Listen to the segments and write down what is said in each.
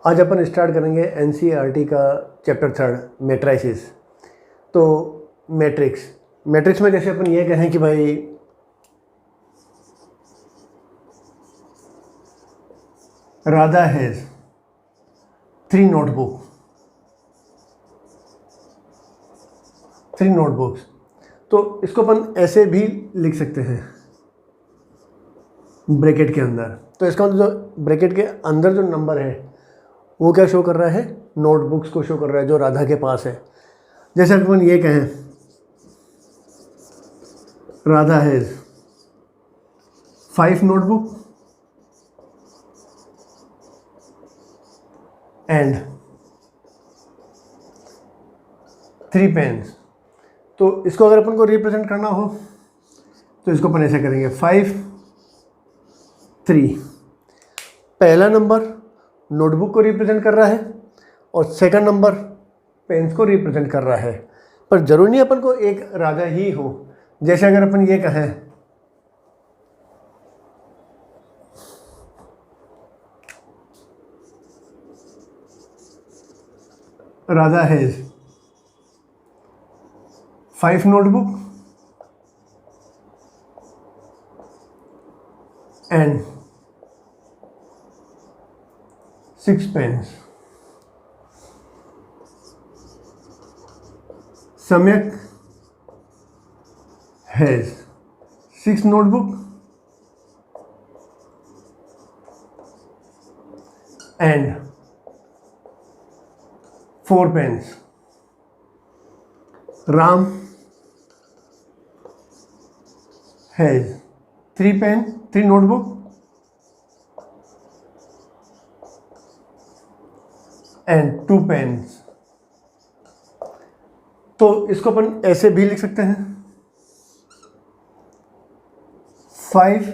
आज अपन स्टार्ट करेंगे एनसीईआरटी का चैप्टर 3 मैट्रिसेस। तो मैट्रिक्स में जैसे अपन ये कहें कि भाई राधा हैज़ 3 नोटबुक्स, तो इसको अपन ऐसे भी लिख सकते हैं ब्रैकेट के अंदर। तो इसका मतलब जो ब्रैकेट के अंदर जो नंबर है वो क्या शो कर रहा है, नोटबुक्स को शो कर रहा है जो राधा के पास है। जैसे अपन ये कहें Radha has 5 notebook and 3 pens. तो इसको अगर अपन को रिप्रेजेंट करना हो तो इसको अपन ऐसे करेंगे 5 3। पहला नंबर नोटबुक को रिप्रेजेंट कर रहा है और सेकंड नंबर पेन्स को रिप्रेजेंट कर रहा है। पर जरूरी नहीं अपन को एक राधा ही हो। जैसे अगर अपन ये कहें Radha has 5 notebook and 6 pens. Samyak has 6 notebook and 4 pens. Ram has 3 notebook and 2 pens. तो इसको अपन ऐसे भी लिख सकते हैं 5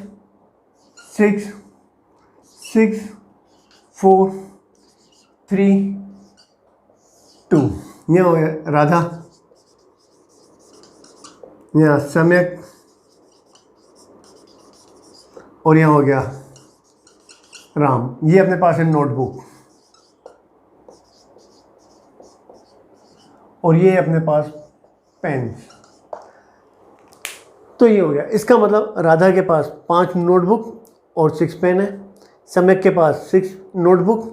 6 6 4 3 2। यह हो गया राधा, यह सम्यक और यह हो गया राम। ये अपने पास है नोटबुक और ये अपने पास पेन्स। तो ये हो गया। इसका मतलब राधा के पास 5 नोटबुक और 6 पेन है, सम्यक के पास 6 नोटबुक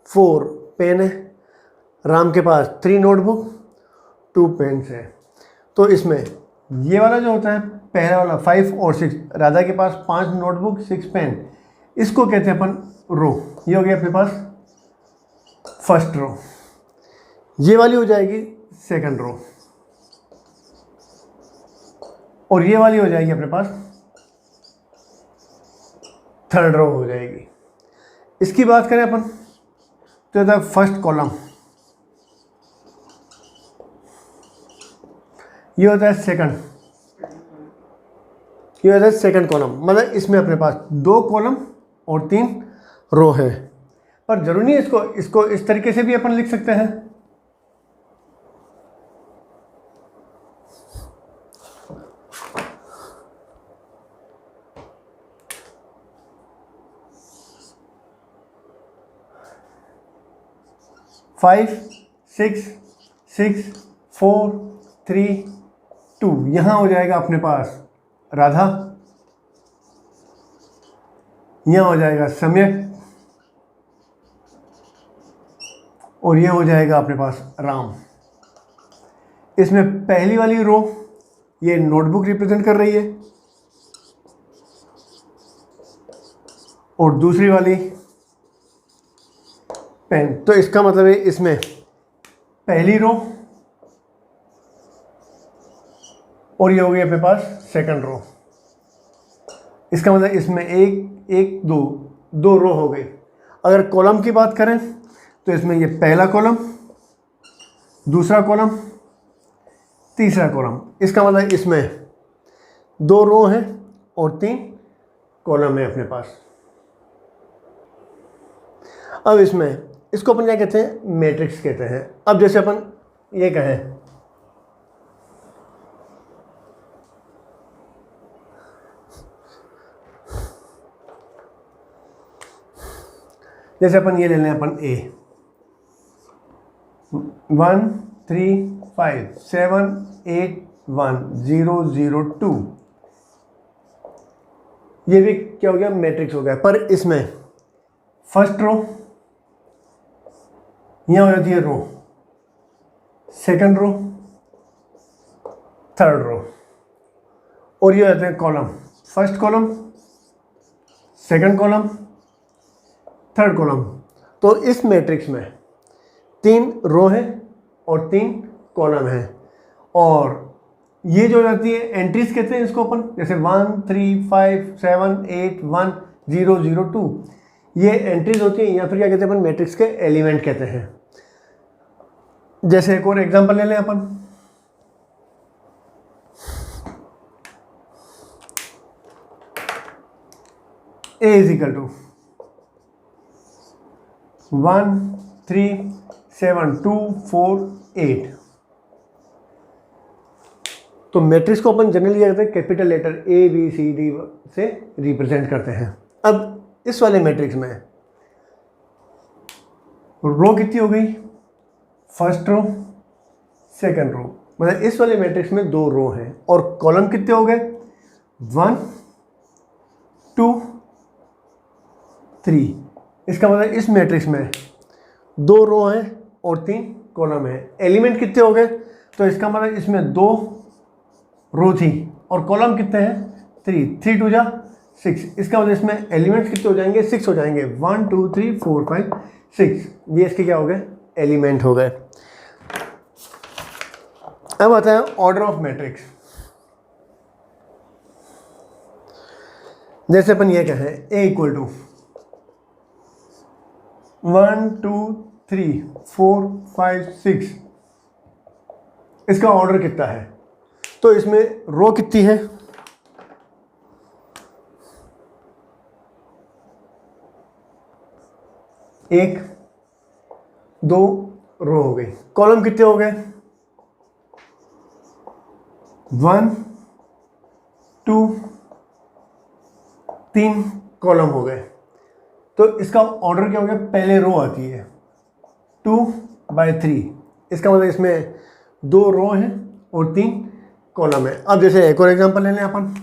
4 पेन है, राम के पास 3 नोटबुक 2 पेन्स है। तो इसमें ये वाला जो होता है पहला वाला 5 और 6, राधा के पास 5 नोटबुक 6 पेन, इसको कहते हैं अपन रो। ये हो गया अपने पास फर्स्ट रो। ये वाली हो जाएगी सेकंड रो और ये वाली हो जाएगी अपने पास थर्ड रो हो जाएगी। इसकी बात करें अपन तो होता है फर्स्ट कॉलम, ये होता है सेकंड, ये होता है सेकंड कॉलम। मतलब इसमें अपने पास 2 कॉलम और 3 रो है। पर जरूरी नहीं इसको इस तरीके से भी अपन लिख सकते हैं। फाइव 6 6 4 3 2। यहां हो जाएगा अपने पास राधा, यहां हो जाएगा सम्यक और यह हो जाएगा अपने पास राम। इसमें पहली वाली रो ये नोटबुक रिप्रेजेंट कर रही है और दूसरी वाली पेन। तो इसका मतलब है इसमें पहली रो और ये हो गई अपने पास सेकंड रो। इसका मतलब इसमें एक दो रो हो गई। अगर कॉलम की बात करें तो इसमें ये पहला कॉलम, दूसरा कॉलम, तीसरा कॉलम। इसका मतलब इसमें 2 रो हैं और 3 कॉलम है अपने पास। अब इसको अपन क्या कहते हैं, मैट्रिक्स कहते हैं। अब जैसे अपन ये कहें जैसे अपन ये ले लें अपन ए 1 3 5 7 8 1 0 0 2, ये भी क्या हो गया, मैट्रिक्स हो गया। पर इसमें फर्स्ट रो यहाँ हो जाती है रो, सेकंड रो, थर्ड रो, और ये हो जाते हैं column. First column, second column, third column. तो इस मैट्रिक्स में 3 रो है और 3 कॉलम है। और ये जो हो जाती है एंट्रीज कहते हैं इसको अपन, जैसे 1 3 5 7 8 1 0 0 2, ये एंट्रीज होती हैं, या फिर क्या कहते हैं अपन, मैट्रिक्स के एलिमेंट कहते हैं। जैसे एक और एग्जांपल ले लें अपन, A इज इक्वल टू 1 3 7 2 4 8। तो मैट्रिक्स को अपन जनरली क्या कहते हैं, capital letter A B C D से रिप्रेजेंट करते हैं। अब इस वाले मैट्रिक्स में रो कितनी हो गई, फर्स्ट रो, सेकंड रो, मतलब इस वाले मैट्रिक्स में 2 रो हैं। और कॉलम कितने हो गए, 1 2 3। इसका मतलब इस मैट्रिक्स में 2 रो हैं और 3 कॉलम है। एलिमेंट कितने हो गए, तो इसका मतलब इसमें 2 रो थी और कॉलम कितने हैं, 3 3 2 जा 6। इसका मतलब इसमें एलिमेंट्स कितने हो जाएंगे, 6 हो जाएंगे। 1 2 3 4 5 6, ये इसके क्या हो गए, एलिमेंट हो गए। अब आता है ऑर्डर ऑफ मैट्रिक्स। जैसे अपन ये कहें A इक्वल टू 1 2 3 4 5 6, इसका ऑर्डर कितना है, तो इसमें रो कितनी है, एक 2 रो हो गई। कॉलम कितने हो गए, 1 2 3 कॉलम हो गए। तो इसका ऑर्डर क्या हो गया, पहले रो आती है 2/3। इसका मतलब इसमें 2 रो हैं और 3 कॉलम है। अब जैसे एक और एग्जांपल ले लें अपन,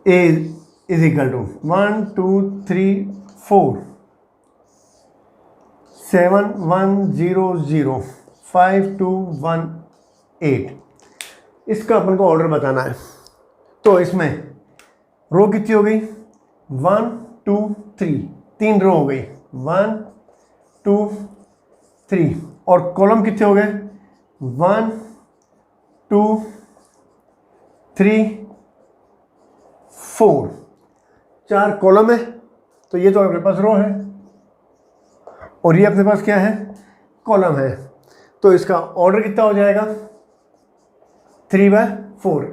A इज इक्वल टू 1 2 3 4 7 1 0 0 5 2 1 8। इसका अपन को ऑर्डर बताना है। तो इसमें रो कितनी हो गई, 1 2 3, 3 रो हो गई, 1 2 3। और कॉलम कितने हो गए, 1 2 3 4, 4 कॉलम है। तो ये तो अपने पास रो है और ये अपने पास क्या है, कॉलम है। तो इसका ऑर्डर कितना हो जाएगा, 3/4।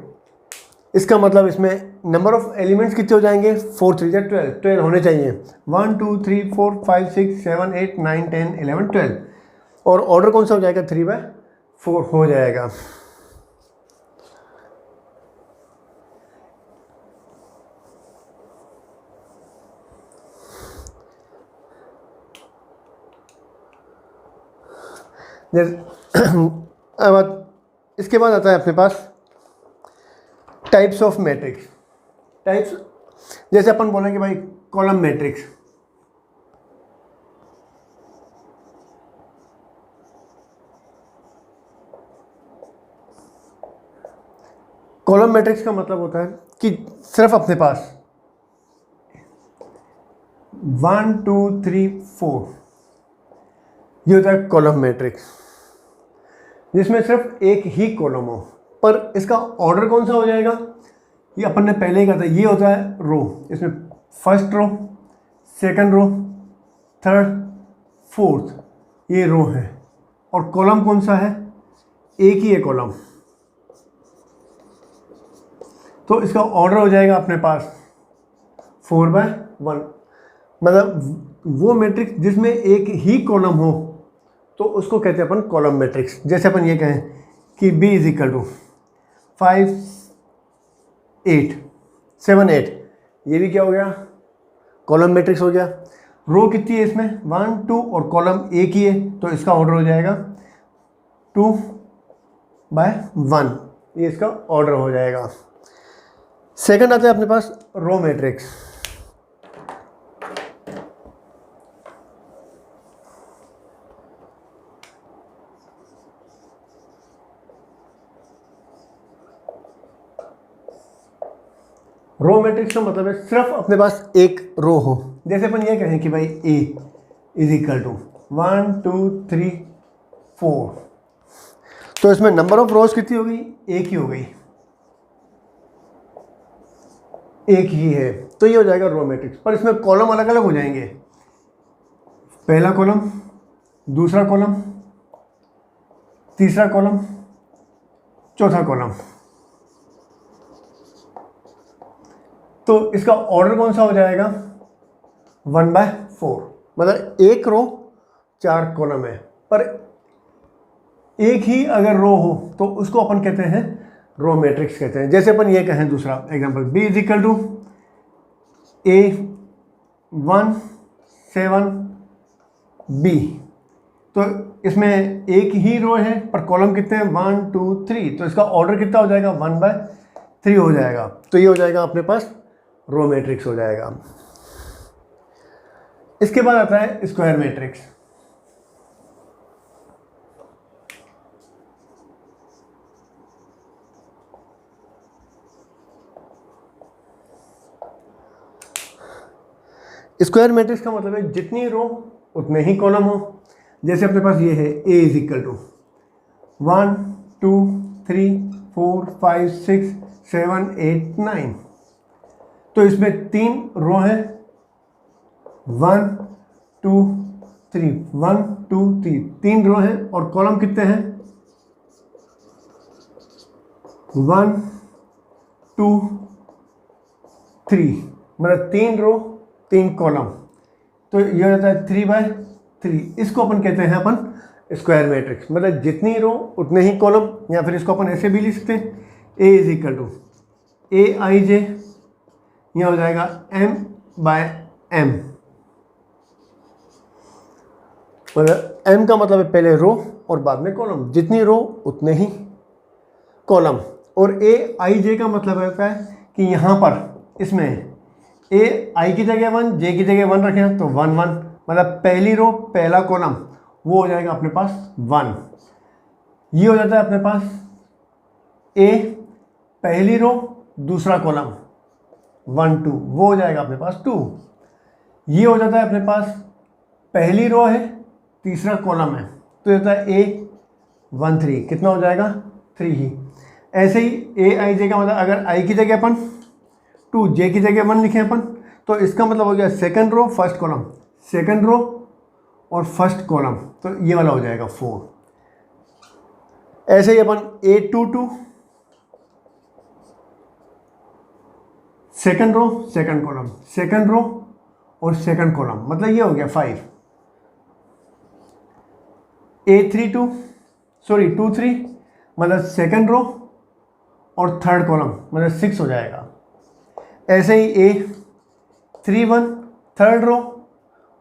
इसका मतलब इसमें नंबर ऑफ एलिमेंट्स कितने हो जाएंगे, 4 3 12, 12 होने चाहिए। 1 2 3 4 5 6 7 8 9 10 11 12। और ऑर्डर कौन सा हो जाएगा, 3/4 हो जाएगा। अब इसके बाद आता है अपने पास टाइप्स ऑफ मैट्रिक्स। टाइप्स, जैसे अपन बोलेंगे भाई कॉलम मैट्रिक्स। कॉलम मैट्रिक्स का मतलब होता है कि सिर्फ अपने पास 1 2 3 4, ये होता है कॉलम मैट्रिक्स, जिसमें सिर्फ एक ही कॉलम हो। पर इसका ऑर्डर कौन सा हो जाएगा, ये अपन ने पहले ही कहा था, ये होता है रो। इसमें first row, second row, third, fourth, ये रो है। और कॉलम कौन सा है, एक ही है कॉलम। तो इसका ऑर्डर हो जाएगा अपने पास 4/1। मतलब वो मैट्रिक्स जिसमें एक ही कॉलम हो तो उसको कहते हैं अपन कॉलम मैट्रिक्स। जैसे अपन ये कहें कि B इज इक्वल टू 5 8 7 8, ये भी क्या हो गया, कॉलम मैट्रिक्स हो गया। रो कितनी है इसमें 1 2 और कॉलम एक ही है, तो इसका ऑर्डर हो जाएगा 2/1, ये इसका ऑर्डर हो जाएगा। सेकंड आता है अपने पास रो मैट्रिक्स। रो मैट्रिक्स का मतलब है सिर्फ अपने पास एक रो हो। जैसे अपन ये कहें कि भाई A इज इक्वल टू 1 2 3 4, तो इसमें नंबर ऑफ रोज कितनी हो गई, एक ही हो गई, एक ही है, तो ये हो जाएगा रो मैट्रिक्स। पर इसमें कॉलम अलग अलग हो जाएंगे, पहला कॉलम, दूसरा कॉलम, तीसरा कॉलम, चौथा कॉलम। तो इसका ऑर्डर कौन सा हो जाएगा 1/4, मतलब एक रो 4 कॉलम है, पर एक ही अगर रो हो तो उसको अपन कहते हैं रो मैट्रिक्स कहते हैं। जैसे अपन ये कहें दूसरा example B is equal to A1 7B, तो इसमें एक ही रो है पर कॉलम कितने हैं 1 2 3, तो इसका ऑर्डर कितना हो जाएगा 1/3 हो जाएगा। तो ये हो जाएगा अपने पास रो मैट्रिक्स हो जाएगा। इसके बाद आता है स्क्वायर मैट्रिक्स। स्क्वायर मैट्रिक्स का मतलब है जितनी रो उतने ही कॉलम हो। जैसे अपने पास ये है A इज इक्वल टू 1 2 3 4 5 6 7 8 9, तो इसमें 3 रो है 1 2 3 1 2 3, 3 रो है और कॉलम कितने हैं 1 2 3, मतलब 3 रो 3 कॉलम, तो ये होता है 3/3। इसको अपन कहते हैं अपन स्क्वायर मैट्रिक्स, मतलब जितनी रो उतने ही कॉलम, या फिर इसको अपन ऐसे भी लिख सकते हैं A is equal to AIJ, यह हो जाएगा M/M, मतलब M का मतलब है पहले रो और बाद में कॉलम, जितनी रो उतने ही कॉलम। और AIJ का मतलब होता है कि यहाँ पर इसमें I की जगह 1 J की जगह 1 रखें तो 1 1, मतलब पहली रो पहला कॉलम वो हो जाएगा अपने पास 1। ये हो जाता है अपने पास A पहली रो दूसरा कॉलम 1 2, वो हो जाएगा अपने पास 2। ये हो जाता है अपने पास पहली रो है तीसरा कॉलम है, तो ये होता है A 1 3, कितना हो जाएगा 3 ही। ऐसे ही AIJ का मतलब अगर I की जगह अपन 2 J की जगह 1 लिखें अपन, तो इसका मतलब हो गया second row first column, second row और फर्स्ट कॉलम, तो ये वाला हो जाएगा 4। ऐसे ही अपन A22 second row second column, second row और सेकंड कॉलम, मतलब ये हो गया 5। A23 मतलब सेकंड रो और थर्ड कॉलम, मतलब 6 हो जाएगा। ऐसे ही A31 थर्ड रो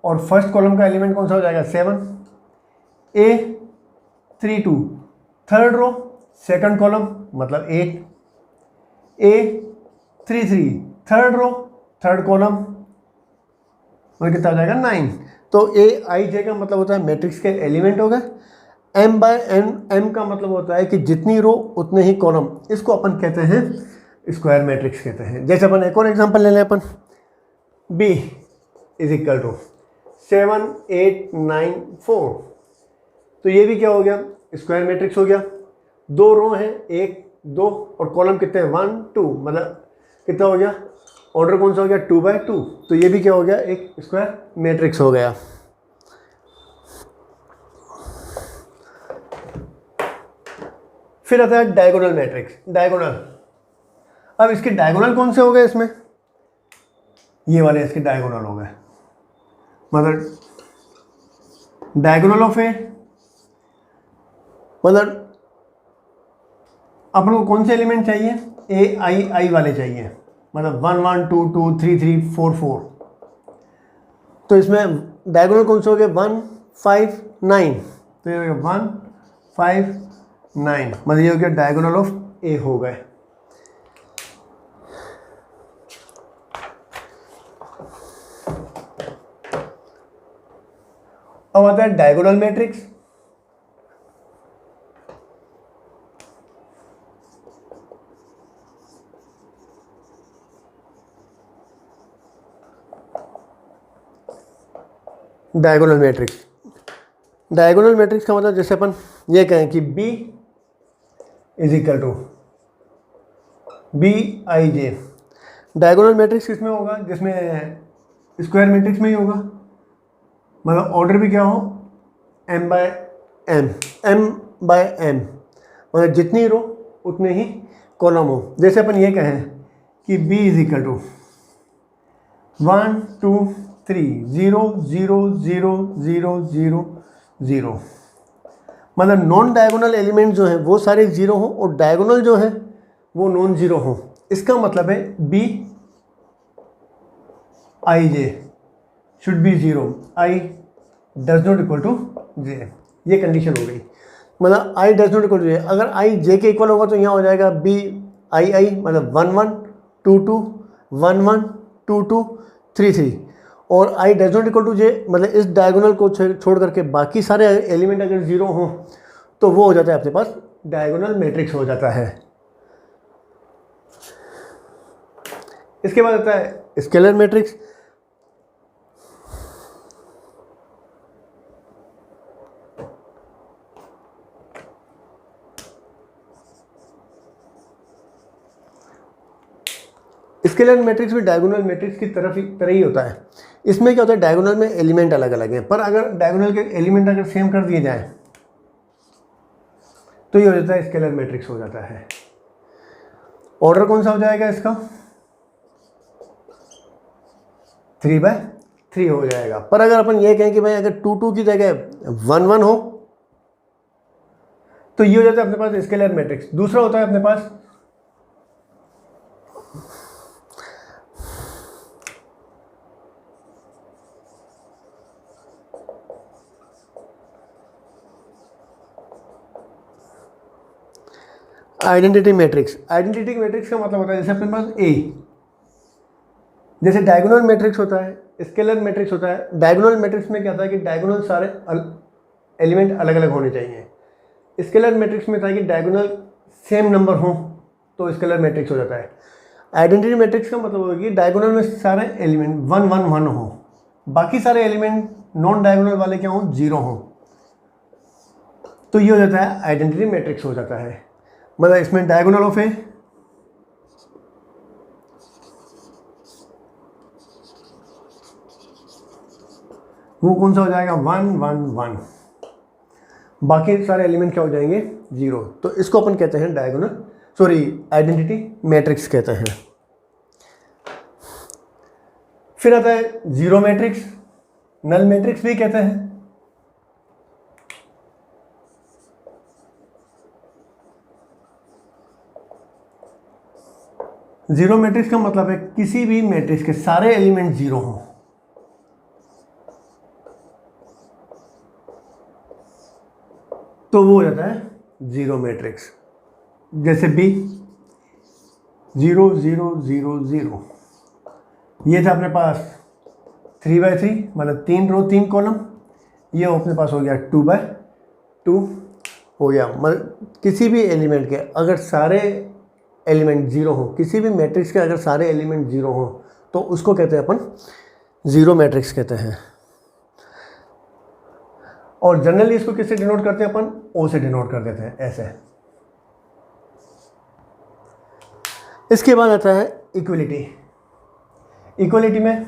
और फर्स्ट कॉलम का एलिमेंट कौन सा हो जाएगा 7। A32 third row second column मतलब 8। A33 third row third column मतलब कितना हो जाएगा 9। तो AIJ का मतलब होता है मैट्रिक्स के एलिमेंट हो गए। M/N का मतलब होता है कि जितनी रो उतने ही कॉलम, इसको अपन कहते हैं स्क्वायर मैट्रिक्स कहते हैं। जैसे अपन एक और एग्जांपल ले लें अपन B इज इक्वल टू 7 8 9 4, तो ये भी क्या हो गया स्क्वायर मैट्रिक्स हो गया। 2 रो हैं 1 2 और कॉलम कितने हैं 1 2, मतलब कितना हो गया ऑर्डर कौन सा हो गया 2/2, तो ये भी क्या हो गया एक स्क्वायर मैट्रिक्स हो गया। फिर आता है डायगोनल मैट्रिक्स। डायगोनल, अब इसके डायगोनल कौन से हो गए इसमें, ये वाले इसके डायगोनल हो गए, मतलब डायगोनल ऑफ ए, मतलब अपन को कौन से एलिमेंट चाहिए A I वाले चाहिए, मतलब 1 1 2 2 3 3 4 4, तो इसमें डायगोनल कौन से हो गए 1 5 9, तो ये हो गया 1 5 9, मतलब ये हो गया डायगोनल ऑफ ए हो गए। अब आता है diagonal matrix. Diagonal matrix, diagonal matrix का मतलब जैसे अपन ये कहें कि B is equal to BIJ। Diagonal matrix किसमें होगा, जिसमें स्क्वायर मैट्रिक्स में ही होगा, मतलब ऑर्डर भी क्या हो m/m, m/m, मतलब जितनी रो उतने ही कॉलम हो। जैसे अपन ये कहें कि B इज इक्वल टू 1 2 3 0 0 0 0 0 0, मतलब नॉन डायगोनल एलिमेंट जो है वो सारे जीरो हों और डायगोनल जो है वो नॉन जीरो हों। इसका मतलब है BIJ should be zero, I does not equal to J, ये कंडीशन हो गई। मतलब I does not equal to J, अगर I J के इक्वल होगा तो यहाँ हो जाएगा BII, मतलब 1 1 2 2 1 1 2 2 3 3, और I does not equal to J, मतलब इस डायगोनल को छोड़ करके बाकी सारे एलिमेंट अगर जीरो हों तो वो हो जाता है अपने पास डायगोनल मैट्रिक्स हो जाता है। इसके बाद आता है स्केलर मैट्रिक्स। स्केलर मैट्रिक्स भी डायगोनल मैट्रिक्स की तरह ही होता है। इसमें क्या होता है, डायगोनल में एलिमेंट अलग अलग हैं, पर अगर डायगोनल के एलिमेंट अगर सेम कर दिए जाए तो ये हो जाता है स्केलर मैट्रिक्स हो जाता है। ऑर्डर कौन सा हो जाएगा इसका 3/3 हो जाएगा। पर अगर अपन ये कहें कि भाई अगर 2 2 की जगह 1 1 हो तो ये हो जाता है अपने पास स्केलर मैट्रिक्स। दूसरा होता है अपने पास आइडेंटिटी मैट्रिक्स। आइडेंटिटी मैट्रिक्स का मतलब होता है जैसे अपने पास A, जैसे डायगोनल मैट्रिक्स होता है, स्केलर मैट्रिक्स होता है। डायगोनल मैट्रिक्स में क्या होता है कि डायगोनल सारे एलिमेंट अलग अलग होने चाहिए। स्केलर मैट्रिक्स में था कि डायगोनल सेम नंबर हो तो स्केलर मैट्रिक्स हो जाता है। आइडेंटिटी मैट्रिक्स का मतलब होगा कि डायगोनल में सारे एलिमेंट 1 1 1 हो, बाकी सारे एलिमेंट नॉन डायगोनल वाले क्या हो 0 हो, तो ये हो जाता है आइडेंटिटी मैट्रिक्स हो जाता है। मतलब इसमें डायगोनल ऑफ ए वो कौन सा हो जाएगा 1 1 1, बाकी सारे एलिमेंट क्या हो जाएंगे 0, तो इसको अपन कहते हैं आइडेंटिटी मैट्रिक्स कहते हैं। फिर आता है जीरो मैट्रिक्स, नल मैट्रिक्स भी कहते हैं। जीरो मैट्रिक्स का मतलब है किसी भी मैट्रिक्स के सारे एलिमेंट 0 हों, तो वो हो जाता है जीरो मैट्रिक्स। जैसे B 0 0 0 0, ये था अपने पास 3/3, मतलब 3 रो 3 कॉलम। ये अपने पास हो गया 2/2 हो गया। मतलब किसी भी एलिमेंट के अगर सारे एलिमेंट 0 हो, किसी भी मैट्रिक्स के अगर सारे एलिमेंट 0 हो तो उसको कहते हैं अपन जीरो मैट्रिक्स कहते हैं। और जनरली इसको किससे डिनोट करते हैं अपन, O से डिनोट कर देते हैं ऐसे। इसके बाद आता है इक्वलिटी। इक्वलिटी में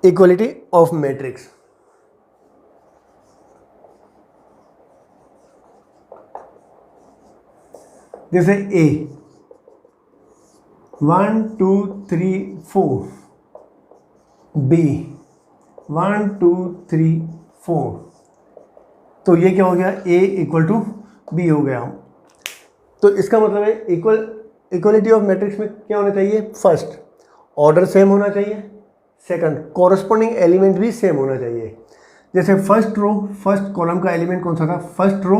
इक्वलिटी ऑफ मैट्रिक्स। जैसे A 1 2 3 4, B 1 2 3 4, तो ये क्या हो गया A इक्वल टू बी हो गया। तो इसका मतलब है इक्वलिटी ऑफ मैट्रिक्स में क्या होना चाहिए, फर्स्ट ऑर्डर सेम होना चाहिए, सेकंड कॉरस्पॉन्डिंग एलिमेंट भी सेम होना चाहिए। जैसे फर्स्ट रो फर्स्ट कॉलम का एलिमेंट कौन सा था, फर्स्ट रो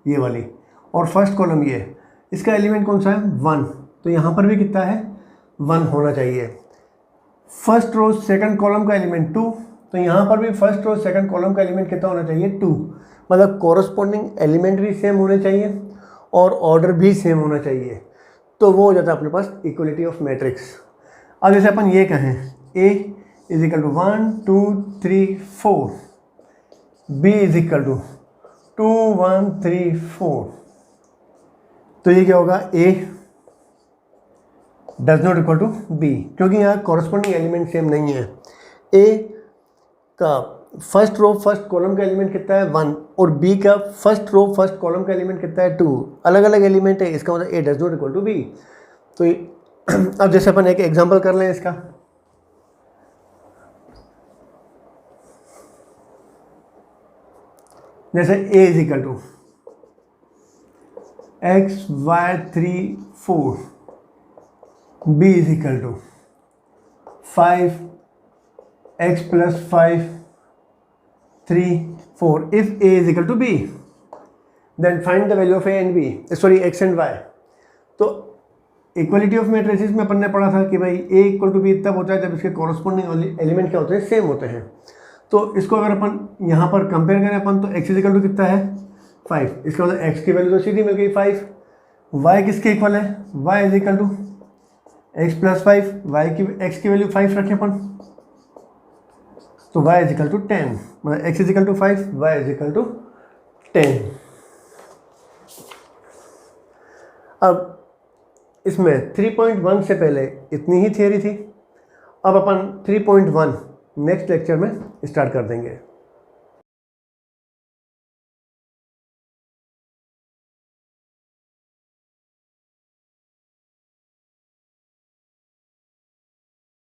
ये वाली, और फर्स्ट कॉलम ये, इसका एलिमेंट कौन सा है 1, तो यहाँ पर भी कितना है 1 होना चाहिए। फर्स्ट रो सेकंड कॉलम का एलिमेंट 2, तो यहाँ पर भी फर्स्ट रो सेकंड कॉलम का एलिमेंट कितना होना चाहिए 2, मतलब कॉरस्पॉन्डिंग एलिमेंट भी सेम होने चाहिए और ऑर्डर भी सेम होना चाहिए, तो वो हो जाता है अपने पास इक्वलिटी ऑफ मैट्रिक्स। अब जैसे अपन ये कहें A is equal to 1 2 3 4, B is equal to 2 1 3 4, तो ये क्या होगा, A does not equal to B, क्योंकि यहाँ कॉरस्पॉन्डिंग एलिमेंट सेम नहीं है। A का फर्स्ट रो फर्स्ट कॉलम का एलिमेंट कितना है 1 और B का फर्स्ट रो फर्स्ट कॉलम का एलिमेंट कितना है 2, अलग अलग एलिमेंट है, इसका मतलब A does not equal to B। तो अब जैसे अपन एक एग्जांपल कर लें इसका, जैसे A is equal to x y 3 4, B is equal to 5 x plus 5 3 4, if A is equal to B then find the value of A and B, sorry x and y। तो equality of matrices में अपन ने पढ़ा था कि भाई A equal to B तब होता है जब इसके कॉरस्पॉन्डिंग एलिमेंट क्या होते हैं, सेम होते हैं। तो इसको अगर अपन यहाँ पर कंपेयर करें अपन, तो x इज इक्वल टू कितना है 5, इसका मतलब x की वैल्यू तो सीधी मिल गई 5, y किसके इक्वल है, y is equal to x plus 5, x की वैल्यू 5 रखें अपन, तो y इज इक्वल टू 10, मतलब x is equal to 5, y is equal to 10। अब इसमें 3.1 से पहले इतनी ही थियरी थी, अब अपन 3.1 नेक्स्ट लेक्चर में स्टार्ट कर देंगे।